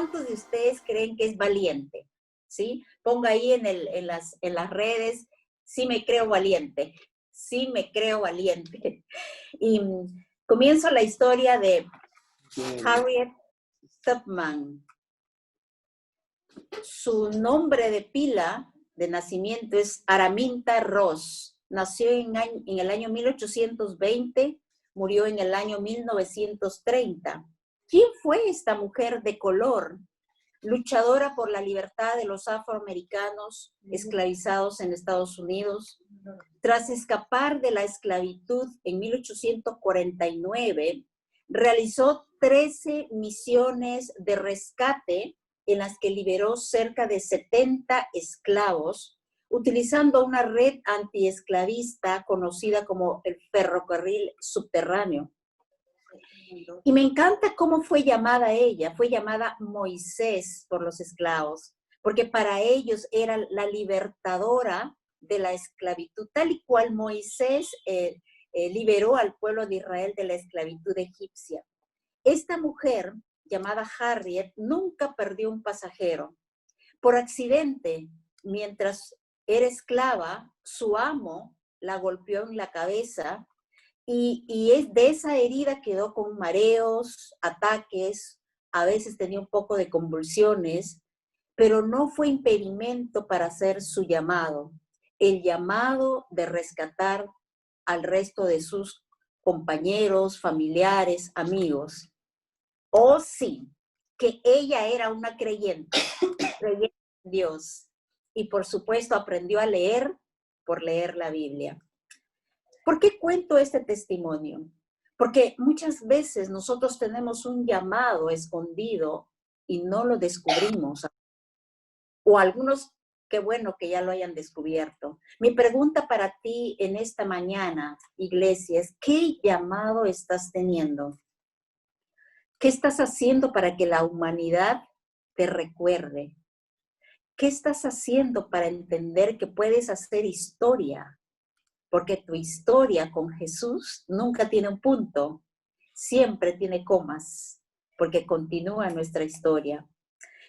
¿cuántos de ustedes creen que es valiente? ¿Sí? Ponga ahí en las redes, sí me creo valiente, sí me creo valiente. Y comienzo la historia de Harriet Tubman. Su nombre de pila de nacimiento es Araminta Ross. Nació en el año 1820, murió en el año 1930. ¿Quién fue esta mujer de color? Luchadora por la libertad de los afroamericanos esclavizados en Estados Unidos. Tras escapar de la esclavitud en 1849, realizó 13 misiones de rescate en las que liberó cerca de 70 esclavos, utilizando una red antiesclavista conocida como el ferrocarril subterráneo. Y me encanta cómo fue llamada ella. Fue llamada Moisés por los esclavos, porque para ellos era la libertadora de la esclavitud, tal y cual Moisés liberó al pueblo de Israel de la esclavitud egipcia. Esta mujer, llamada Harriet, nunca perdió un pasajero. Por accidente, mientras era esclava, su amo la golpeó en la cabeza y de esa herida quedó con mareos, ataques, a veces tenía un poco de convulsiones, pero no fue impedimento para hacer su llamado, el llamado de rescatar al resto de sus compañeros, familiares, amigos. Oh, sí, que ella era una creyente en Dios. Y por supuesto aprendió a leer por leer la Biblia. ¿Por qué cuento este testimonio? Porque muchas veces nosotros tenemos un llamado escondido y no lo descubrimos. O algunos, qué bueno que ya lo hayan descubierto. Mi pregunta para ti en esta mañana, iglesia, es ¿qué llamado estás teniendo? ¿Qué estás haciendo para que la humanidad te recuerde? ¿Qué estás haciendo para entender que puedes hacer historia? Porque tu historia con Jesús nunca tiene un punto, siempre tiene comas, porque continúa nuestra historia.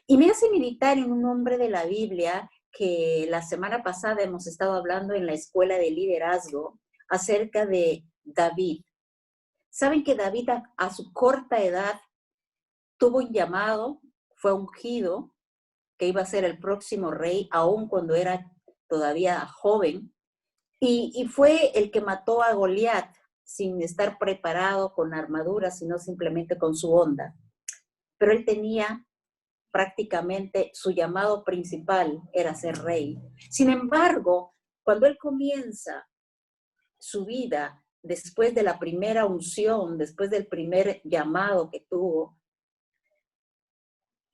Y me hace meditar en un hombre de la Biblia que la semana pasada hemos estado hablando en la escuela de liderazgo acerca de David. ¿Saben que David a su corta edad tuvo un llamado, fue ungido, que iba a ser el próximo rey, aun cuando era todavía joven? Y fue el que mató a Goliat sin estar preparado con armadura, sino simplemente con su onda. Pero él tenía prácticamente su llamado principal era ser rey. Sin embargo, cuando él comienza su vida, después de la primera unción, después del primer llamado que tuvo,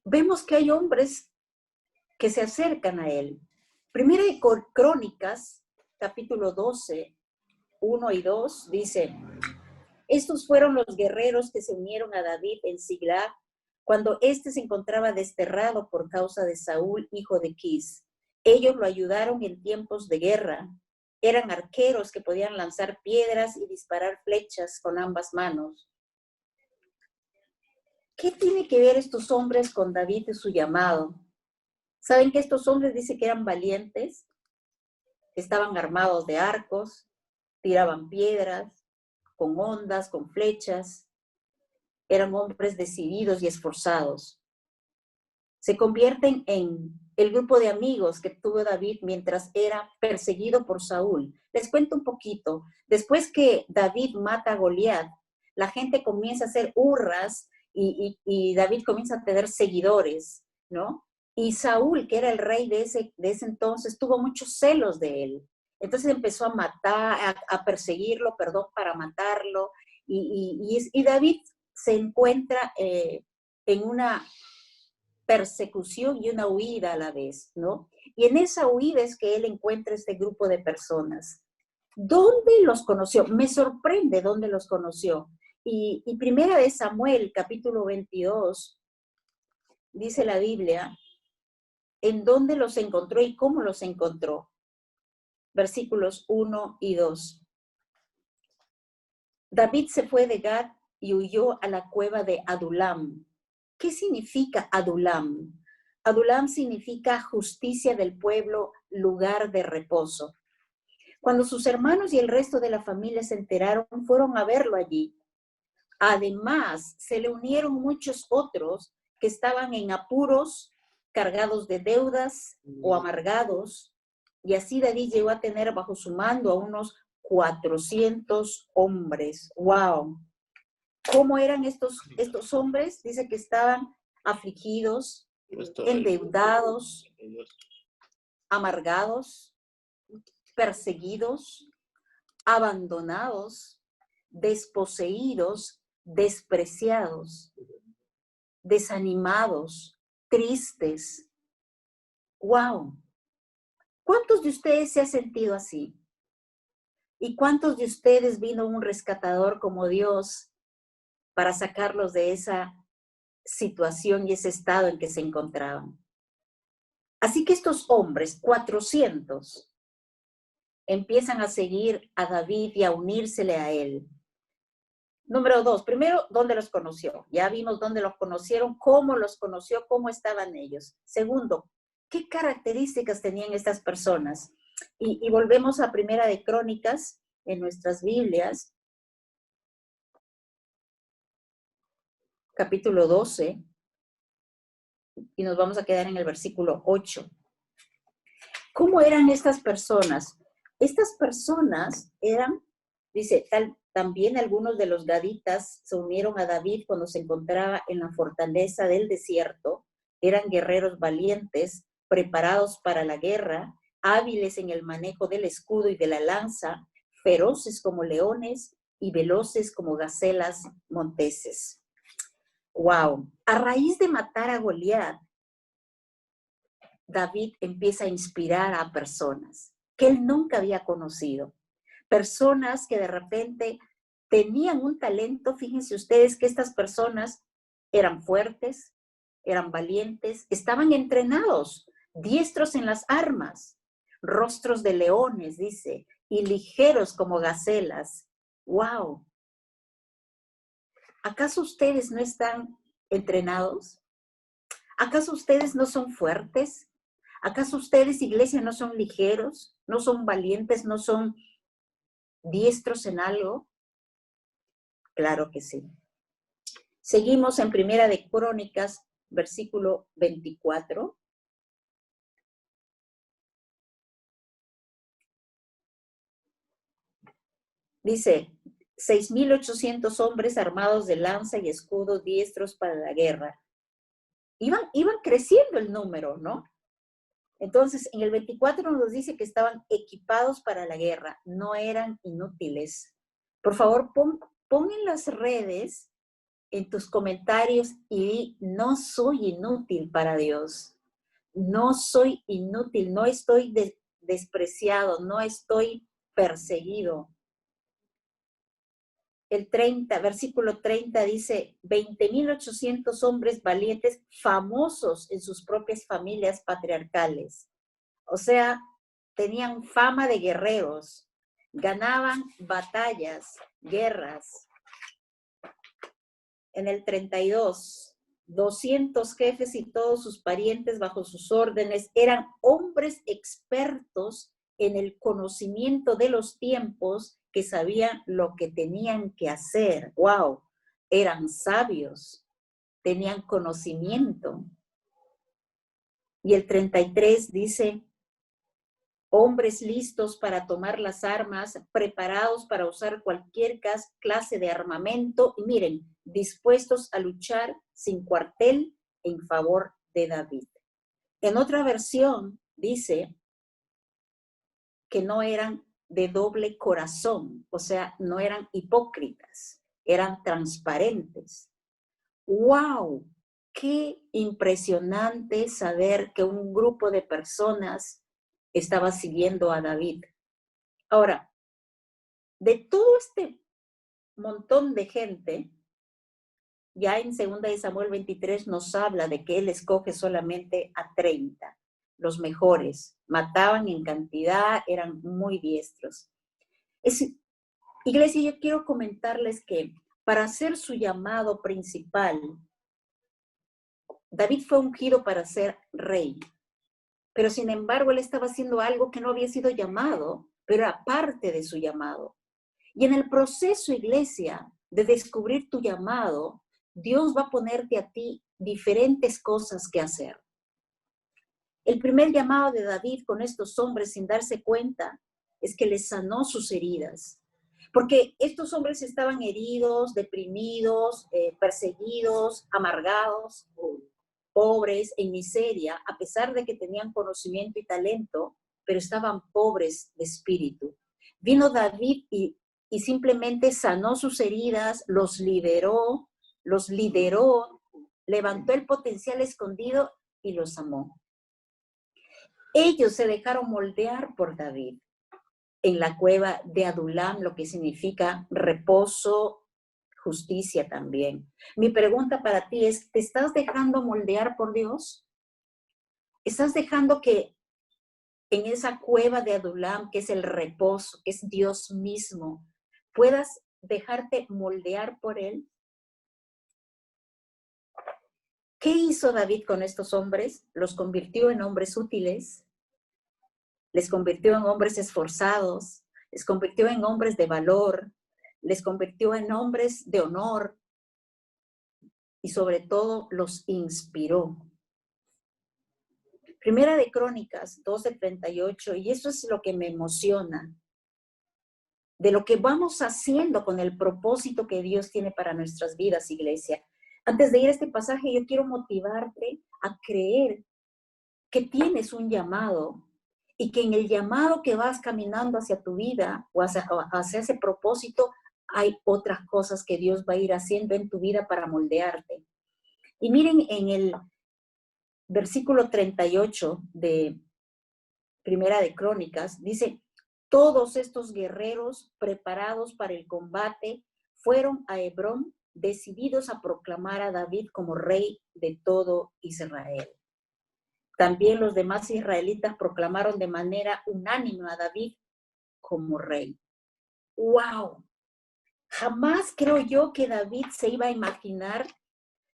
vemos que hay hombres que se acercan a él. Primera de Crónicas, capítulo 12, 1 y 2, dice: estos fueron los guerreros que se unieron a David en Siglag, cuando éste se encontraba desterrado por causa de Saúl, hijo de Quis. Ellos lo ayudaron en tiempos de guerra. Eran arqueros que podían lanzar piedras y disparar flechas con ambas manos. ¿Qué tiene que ver estos hombres con David y su llamado? ¿Saben que estos hombres dicen que eran valientes? Estaban armados de arcos, tiraban piedras, con ondas, con flechas. Eran hombres decididos y esforzados. Se convierten en el grupo de amigos que tuvo David mientras era perseguido por Saúl. Les cuento un poquito. Después que David mata a Goliat, la gente comienza a hacer hurras y David comienza a tener seguidores, ¿no? Y Saúl, que era el rey de ese entonces, tuvo muchos celos de él. Entonces empezó a matar, a perseguirlo, para matarlo. Y David se encuentra en una persecución y una huida a la vez, ¿no? Y en esa huida es que él encuentra este grupo de personas. ¿Dónde los conoció? Me sorprende dónde los conoció. Y primera de Samuel, capítulo 22, dice la Biblia, en dónde los encontró y cómo los encontró. Versículos 1 y 2. David se fue de Gad y huyó a la cueva de Adulam. ¿Qué significa Adulam? Adulam significa justicia del pueblo, lugar de reposo. Cuando sus hermanos y el resto de la familia se enteraron, fueron a verlo allí. Además, se le unieron muchos otros que estaban en apuros, cargados de deudas o amargados, y así David llegó a tener bajo su mando a unos 400 hombres. ¡Wow! ¿Cómo eran estos hombres? Dice que estaban afligidos, endeudados, amargados, perseguidos, abandonados, desposeídos, despreciados, desanimados, tristes. ¡Wow! ¿Cuántos de ustedes se han sentido así? ¿Y cuántos de ustedes vino un rescatador como Dios para sacarlos de esa situación y ese estado en que se encontraban? Así que estos hombres, 400, empiezan a seguir a David y a unírsele a él. Número 2, primero, ¿dónde los conoció? Ya vimos dónde los conocieron, cómo los conoció, cómo estaban ellos. Segundo, ¿qué características tenían estas personas? Y volvemos a Primera de Crónicas en nuestras Biblias, capítulo 12, y nos vamos a quedar en el versículo 8. ¿Cómo eran estas personas? Estas personas eran, dice, también algunos de los gaditas se unieron a David cuando se encontraba en la fortaleza del desierto. Eran guerreros valientes, preparados para la guerra, hábiles en el manejo del escudo y de la lanza, feroces como leones y veloces como gacelas monteses. ¡Wow! A raíz de matar a Goliat, David empieza a inspirar a personas que él nunca había conocido. Personas que de repente tenían un talento. Fíjense ustedes que estas personas eran fuertes, eran valientes, estaban entrenados, diestros en las armas, rostros de leones, dice, y ligeros como gacelas. ¡Wow! ¿Acaso ustedes no están entrenados? ¿Acaso ustedes no son fuertes? ¿Acaso ustedes, iglesia, no son ligeros? ¿No son valientes? ¿No son diestros en algo? Claro que sí. Seguimos en Primera de Crónicas, versículo 24. Dice, 6,800 hombres armados de lanza y escudos diestros para la guerra. Iban creciendo el número, ¿no? Entonces, en el 24 nos dice que estaban equipados para la guerra, no eran inútiles. Por favor, pon en las redes, en tus comentarios, y di, no soy inútil para Dios. No soy inútil, no estoy despreciado, no estoy perseguido. El 30, versículo 30 dice, 20,800 hombres valientes, famosos en sus propias familias patriarcales. O sea, tenían fama de guerreros, ganaban batallas, guerras. En el 32, 200 jefes y todos sus parientes bajo sus órdenes eran hombres expertos en el conocimiento de los tiempos, que sabían lo que tenían que hacer. ¡Wow! Eran sabios, tenían conocimiento. Y el 33 dice, hombres listos para tomar las armas, preparados para usar cualquier clase de armamento y miren, dispuestos a luchar sin cuartel en favor de David. En otra versión dice que no eran de doble corazón, o sea, no eran hipócritas, eran transparentes. ¡Wow! Qué impresionante saber que un grupo de personas estaba siguiendo a David. Ahora, de todo este montón de gente, ya en 2 de Samuel 23 nos habla de que él escoge solamente a 30, los mejores. Mataban en cantidad, eran muy diestros. Iglesia, yo quiero comentarles que para hacer su llamado principal, David fue ungido para ser rey, pero sin embargo él estaba haciendo algo que no había sido llamado, pero era parte de su llamado. Y en el proceso, iglesia, de descubrir tu llamado, Dios va a ponerte a ti diferentes cosas que hacer. El primer llamado de David con estos hombres sin darse cuenta es que les sanó sus heridas. Porque estos hombres estaban heridos, deprimidos, perseguidos, amargados, pobres, en miseria, a pesar de que tenían conocimiento y talento, pero estaban pobres de espíritu. Vino David y simplemente sanó sus heridas, los lideró, levantó el potencial escondido y los amó. Ellos se dejaron moldear por David en la cueva de Adulam, lo que significa reposo, justicia también. Mi pregunta para ti es, ¿te estás dejando moldear por Dios? ¿Estás dejando que en esa cueva de Adulam, que es el reposo, que es Dios mismo, puedas dejarte moldear por Él? ¿Qué hizo David con estos hombres? Los convirtió en hombres útiles, les convirtió en hombres esforzados, les convirtió en hombres de valor, les convirtió en hombres de honor y sobre todo los inspiró. Primera de Crónicas 12:38, y eso es lo que me emociona, de lo que vamos haciendo con el propósito que Dios tiene para nuestras vidas, iglesia. Antes de ir a este pasaje, yo quiero motivarte a creer que tienes un llamado y que en el llamado que vas caminando hacia tu vida o hacia ese propósito, hay otras cosas que Dios va a ir haciendo en tu vida para moldearte. Y miren en el versículo 38 de Primera de Crónicas, dice, todos estos guerreros preparados para el combate fueron a Hebrón decididos a proclamar a David como rey de todo Israel. También los demás israelitas proclamaron de manera unánime a David como rey. ¡Wow! Jamás creo yo que David se iba a imaginar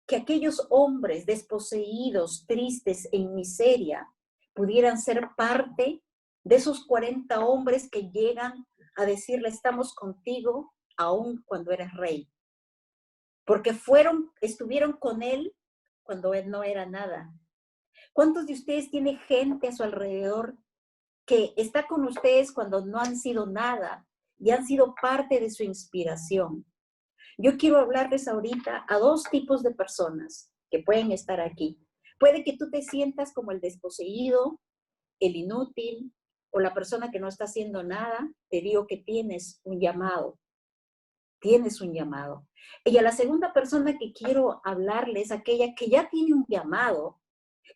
que aquellos hombres desposeídos, tristes, en miseria, pudieran ser parte de esos 40 hombres que llegan a decirle, estamos contigo, aun cuando eres rey. Porque estuvieron con él cuando él no era nada. ¿Cuántos de ustedes tienen gente a su alrededor que está con ustedes cuando no han sido nada y han sido parte de su inspiración? Yo quiero hablarles ahorita a dos tipos de personas que pueden estar aquí. Puede que tú te sientas como el desposeído, el inútil o la persona que no está haciendo nada. Te digo que tienes un llamado. Tienes un llamado. Y a la segunda persona que quiero hablarles, aquella que ya tiene un llamado,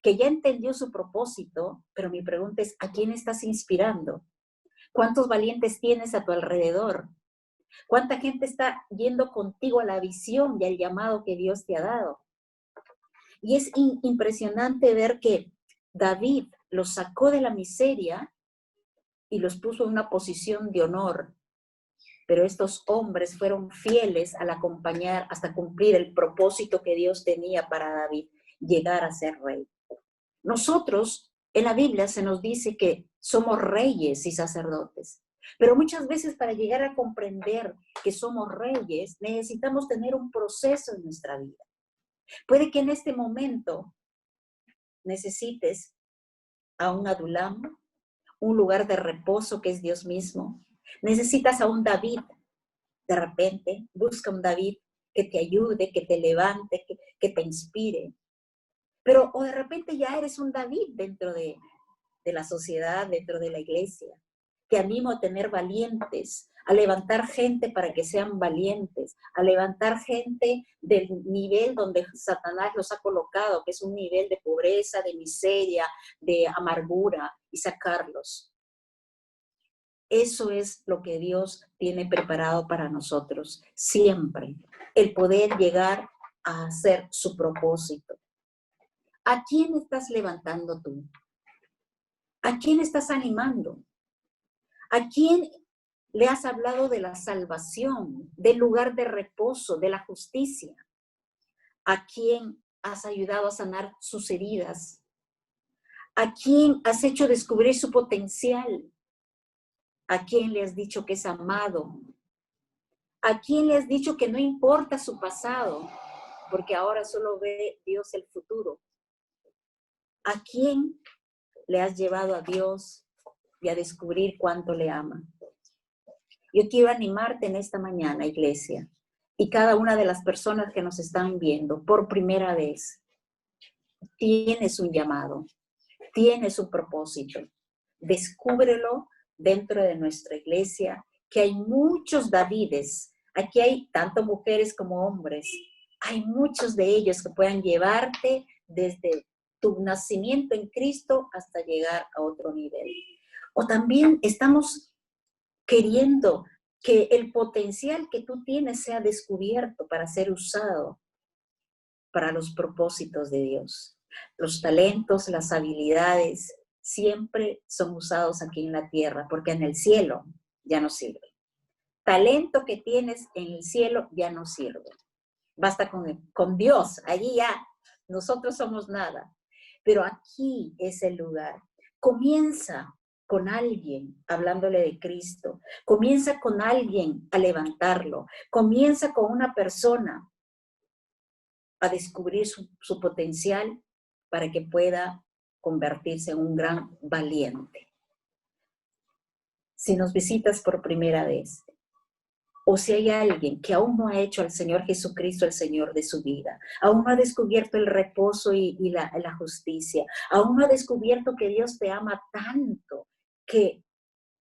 que ya entendió su propósito, pero mi pregunta es, ¿a quién estás inspirando? ¿Cuántos valientes tienes a tu alrededor? ¿Cuánta gente está yendo contigo a la visión y al llamado que Dios te ha dado? Y es impresionante ver que David los sacó de la miseria y los puso en una posición de honor. Pero estos hombres fueron fieles al acompañar hasta cumplir el propósito que Dios tenía para David, llegar a ser rey. Nosotros, en la Biblia se nos dice que somos reyes y sacerdotes, pero muchas veces para llegar a comprender que somos reyes, necesitamos tener un proceso en nuestra vida. Puede que en este momento necesites a un Adulam, un lugar de reposo que es Dios mismo. Necesitas a un David. De repente, busca un David que te ayude, que te levante, que te inspire. Pero, o de repente ya eres un David dentro de la sociedad, dentro de la iglesia. Te animo a tener valientes, a levantar gente para que sean valientes, a levantar gente del nivel donde Satanás los ha colocado, que es un nivel de pobreza, de miseria, de amargura, y sacarlos. Eso es lo que Dios tiene preparado para nosotros, siempre, el poder llegar a hacer su propósito. ¿A quién estás levantando tú? ¿A quién estás animando? ¿A quién le has hablado de la salvación, del lugar de reposo, de la justicia? ¿A quién has ayudado a sanar sus heridas? ¿A quién has hecho descubrir su potencial? ¿A quién le has dicho que es amado? ¿A quién le has dicho que no importa su pasado? Porque ahora solo ve Dios el futuro. ¿A quién le has llevado a Dios y a descubrir cuánto le ama? Yo quiero animarte en esta mañana, iglesia, y cada una de las personas que nos están viendo por primera vez. Tienes un llamado, tienes un propósito. Descúbrelo dentro de nuestra iglesia, que hay muchos Davides. Aquí hay tanto mujeres como hombres. Hay muchos de ellos que puedan llevarte desde tu nacimiento en Cristo hasta llegar a otro nivel. O también estamos queriendo que el potencial que tú tienes sea descubierto para ser usado para los propósitos de Dios. Los talentos, las habilidades siempre son usados aquí en la tierra, porque en el cielo ya no sirve. Talento que tienes en el cielo ya no sirve. Basta con Dios, allí ya nosotros somos nada. Pero aquí es el lugar. Comienza con alguien hablándole de Cristo. Comienza con alguien a levantarlo. Comienza con una persona a descubrir su potencial para que pueda convertirse en un gran valiente. Si nos visitas por primera vez, o si hay alguien que aún no ha hecho al Señor Jesucristo el Señor de su vida, aún no ha descubierto el reposo y la justicia, aún no ha descubierto que Dios te ama tanto que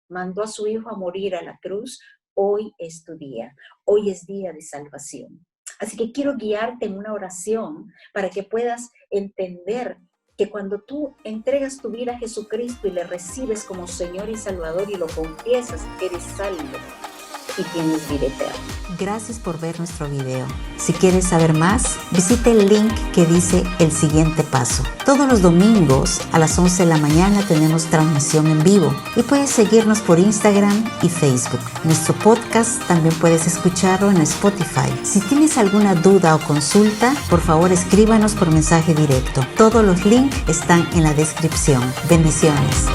mandó a su Hijo a morir a la cruz, hoy es tu día, hoy es día de salvación. Así que quiero guiarte en una oración para que puedas entender que cuando tú entregas tu vida a Jesucristo y le recibes como Señor y Salvador y lo confiesas, eres salvo y tienes vida eterna. Gracias por ver nuestro video. Si quieres saber más, visita el link que dice El Siguiente Paso. Todos los domingos a las 11 de la mañana tenemos transmisión en vivo y puedes seguirnos por Instagram y Facebook. Nuestro podcast también puedes escucharlo en Spotify. Si tienes alguna duda o consulta, por favor escríbanos por mensaje directo. Todos los links están en la descripción. Bendiciones.